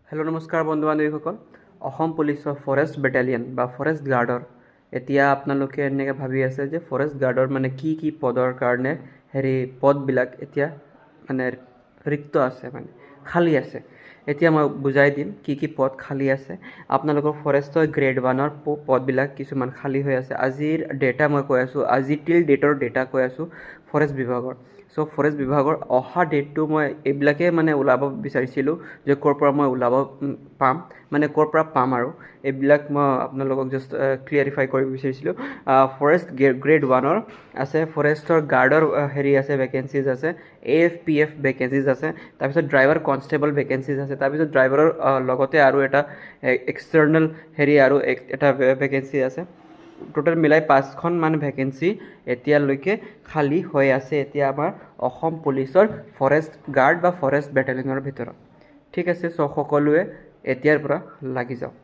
Hello' নমস্কাৰ বন্ধু বান্ধৱীসকল। অসম পুলিচৰ ফৰেষ্ট বেটেলিয়ন বা ফৰেষ্ট গাৰ্ডৰ এতিয়া আপোনালোকে এনেকৈ ভাবি আছে যে ফৰেষ্ট গাৰ্ডৰ মানে কি পদৰ কাৰণে পদবিলাক এতিয়া মানে ৰিক্ত আছে, মানে খালী আছে। এতিয়া মই বুজাই দিম কি পদ খালী আছে। আপোনালোকৰ ফৰেষ্টৰ গ্ৰেড 1ৰ পদবিলাক কিছুমান খালী হৈ আছে। আজিৰ ডেটা মই কৈ আছোঁ, আজি টিল ডেটৰ ডেটা কৈ আছোঁ ফৰেষ্ট বিভাগৰ। চ' ফৰেষ্ট বিভাগৰ অহা ডেটটো মই এইবিলাকে মানে ওলাব বিচাৰিছিলোঁ যে ক'ৰ পৰা মই পাম, মানে ক'ৰ পৰা পাম, আৰু এইবিলাক মই আপোনালোকক জাষ্ট ক্লিয়াৰিফাই কৰিব বিচাৰিছিলোঁ। ফৰেষ্ট গ্ৰেড 1ৰ আছে, ফৰেষ্টৰ গাৰ্ডৰ আছে, ভেকেঞ্চিজ আছে, AFPF ভেকেঞ্চিজ আছে, তাৰপিছত ড্ৰাইভাৰ কনষ্টেবল ভেকেঞ্চিজ আছে, তাৰপিছত ড্ৰাইভাৰৰ লগতে আৰু এটা এক্সটাৰ্নেল আৰু এটা ভেকেঞ্চি আছে। টোটেল মিলাই 5খন মান ভেকেঞ্চি এতিয়ালৈকে খালী হৈ আছে এতিয়া আমাৰ অসম পুলিচৰ ফৰেষ্ট গাৰ্ড বা ফৰেষ্ট বেটেলিয়নৰ ভিতৰত। ঠিক আছে, চ' সকলোৱে এতিয়াৰ পৰা লাগি যাওক।